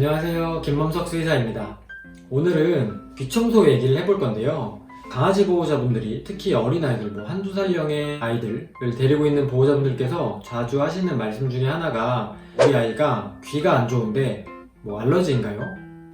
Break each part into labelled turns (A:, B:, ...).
A: 안녕하세요, 김범석 수의사입니다. 오늘은 귀청소 얘기를 해볼 건데요. 강아지 보호자분들이 특히 어린아이들, 한두 살령의 아이들을 데리고 있는 보호자분들께서 자주 하시는 말씀 중에 하나가 우리 아이가 귀가 안 좋은데 알러지인가요?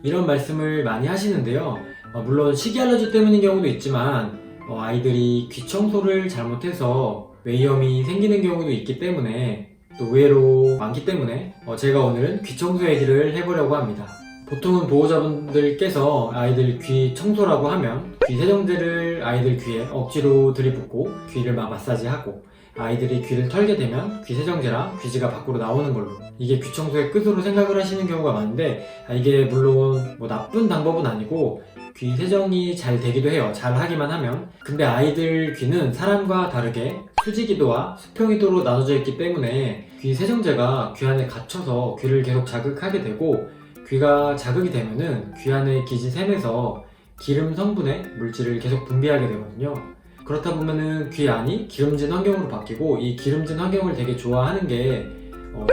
A: 이런 말씀을 많이 하시는데요. 물론 식이 알러지 때문인 경우도 있지만 아이들이 귀청소를 잘못해서 외염이 생기는 경우도 있기 때문에 또 의외로 많기 때문에 제가 오늘은 귀청소 얘기를 해보려고 합니다. 보통은 보호자분들께서 아이들 귀 청소라고 하면 귀 세정제를 아이들 귀에 억지로 들이붓고 귀를 막 마사지하고 아이들이 귀를 털게 되면 귀 세정제랑 귀지가 밖으로 나오는 걸로 이게 귀 청소의 끝으로 생각을 하시는 경우가 많은데 이게 물론 나쁜 방법은 아니고 귀 세정이 잘 되기도 해요. 잘 하기만 하면. 근데 아이들 귀는 사람과 다르게 수지기도와 수평기도로 나눠져 있기 때문에 귀 세정제가 귀 안에 갇혀서 귀를 계속 자극하게 되고 귀가 자극이 되면은 귀 안에 기지샘에서 기름 성분의 물질을 계속 분비하게 되거든요. 그렇다 보면은 귀 안이 기름진 환경으로 바뀌고 이 기름진 환경을 되게 좋아하는 게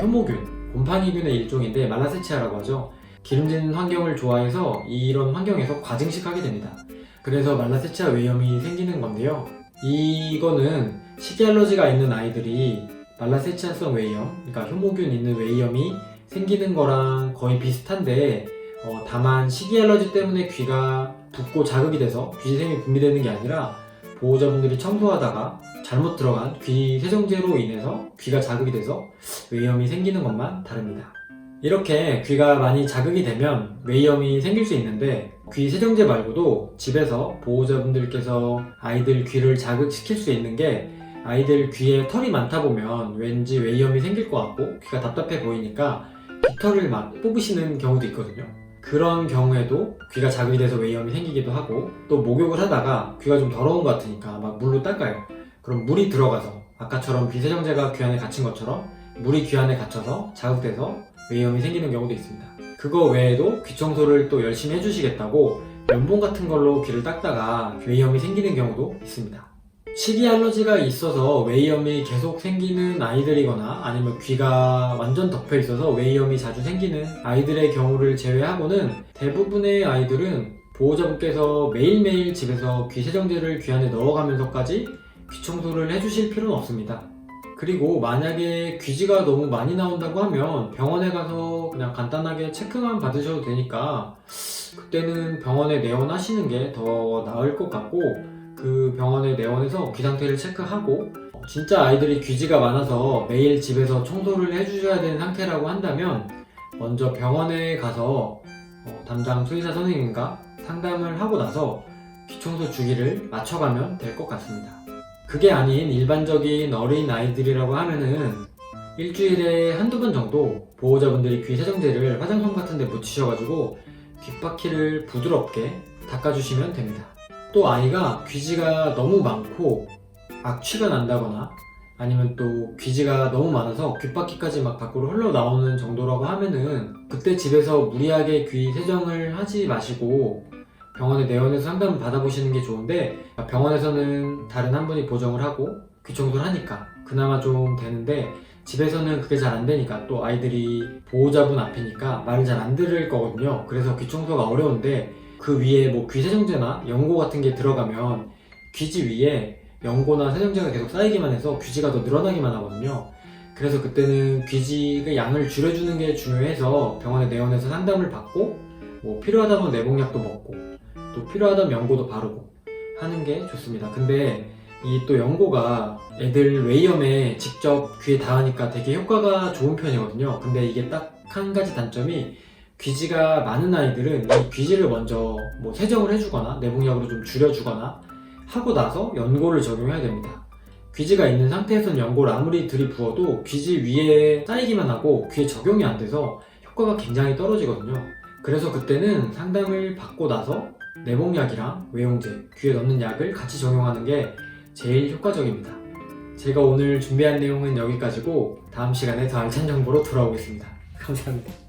A: 효모균, 곰팡이균의 일종인데 말라세치아라고 하죠. 기름진 환경을 좋아해서 이런 환경에서 과증식하게 됩니다. 그래서 말라세치아 외염이 생기는 건데요. 이거는 식이 알러지가 있는 아이들이 말라세치아성 외염, 그러니까 효모균 있는 외염이 생기는 거랑 거의 비슷한데 다만 식이 알러지 때문에 귀가 붓고 자극이 돼서 귀지샘이 분비되는 게 아니라 보호자분들이 청소하다가 잘못 들어간 귀 세정제로 인해서 귀가 자극이 돼서 외염이 생기는 것만 다릅니다. 이렇게 귀가 많이 자극이 되면 외염이 생길 수 있는데 귀 세정제 말고도 집에서 보호자분들께서 아이들 귀를 자극시킬 수 있는 게 아이들 귀에 털이 많다 보면 왠지 외염이 생길 것 같고 귀가 답답해 보이니까 깃털을 막 뽑으시는 경우도 있거든요. 그런 경우에도 귀가 자극이 돼서 외염이 생기기도 하고 또 목욕을 하다가 귀가 좀 더러운 것 같으니까 막 물로 닦아요. 그럼 물이 들어가서 아까처럼 귀 세정제가 귀 안에 갇힌 것처럼 물이 귀 안에 갇혀서 자극돼서 외염이 생기는 경우도 있습니다. 그거 외에도 귀 청소를 또 열심히 해주시겠다고 면봉 같은 걸로 귀를 닦다가 외염이 생기는 경우도 있습니다. 식이 알러지가 있어서 외염이 계속 생기는 아이들이거나 아니면 귀가 완전 덮여 있어서 외염이 자주 생기는 아이들의 경우를 제외하고는 대부분의 아이들은 보호자분께서 매일매일 집에서 귀 세정제를 귀 안에 넣어가면서까지 귀 청소를 해주실 필요는 없습니다. 그리고 만약에 귀지가 너무 많이 나온다고 하면 병원에 가서 그냥 간단하게 체크만 받으셔도 되니까 그때는 병원에 내원하시는 게 더 나을 것 같고 그 병원에 내원해서 귀 상태를 체크하고 진짜 아이들이 귀지가 많아서 매일 집에서 청소를 해주셔야 되는 상태라고 한다면 먼저 병원에 가서 담당 수의사 선생님과 상담을 하고 나서 귀 청소 주기를 맞춰가면 될 것 같습니다. 그게 아닌 일반적인 어린 아이들이라고 하면은 일주일에 한두 번 정도 보호자분들이 귀 세정제를 화장솜 같은 데 묻히셔가지고 귓바퀴를 부드럽게 닦아주시면 됩니다. 또 아이가 귀지가 너무 많고 악취가 난다거나 아니면 또 귀지가 너무 많아서 귓바퀴까지 막 밖으로 흘러나오는 정도라고 하면은 그때 집에서 무리하게 귀 세정을 하지 마시고 병원에 내원해서 상담을 받아보시는 게 좋은데 병원에서는 다른 한 분이 보정을 하고 귀 청소를 하니까 그나마 좀 되는데 집에서는 그게 잘 안 되니까 또 아이들이 보호자분 앞이니까 말을 잘 안 들을 거거든요. 그래서 귀 청소가 어려운데 그 위에 귀 세정제나 연고 같은 게 들어가면 귀지 위에 연고나 세정제가 계속 쌓이기만 해서 귀지가 더 늘어나기만 하거든요. 그래서 그때는 귀지의 양을 줄여주는 게 중요해서 병원에 내원해서 상담을 받고 필요하다면 내복약도 먹고 또 필요하다면 연고도 바르고 하는 게 좋습니다. 근데 이 또 연고가 애들 외염에 직접 귀에 닿으니까 되게 효과가 좋은 편이거든요. 근데 이게 딱 한 가지 단점이 귀지가 많은 아이들은 이 귀지를 먼저 세정을 해주거나 내복약으로 좀 줄여주거나 하고 나서 연고를 적용해야 됩니다. 귀지가 있는 상태에서는 연고를 아무리 들이부어도 귀지 위에 쌓이기만 하고 귀에 적용이 안 돼서 효과가 굉장히 떨어지거든요. 그래서 그때는 상담을 받고 나서 내복약이랑 외용제, 귀에 넣는 약을 같이 적용하는 게 제일 효과적입니다. 제가 오늘 준비한 내용은 여기까지고 다음 시간에 더 알찬 정보로 돌아오겠습니다. 감사합니다.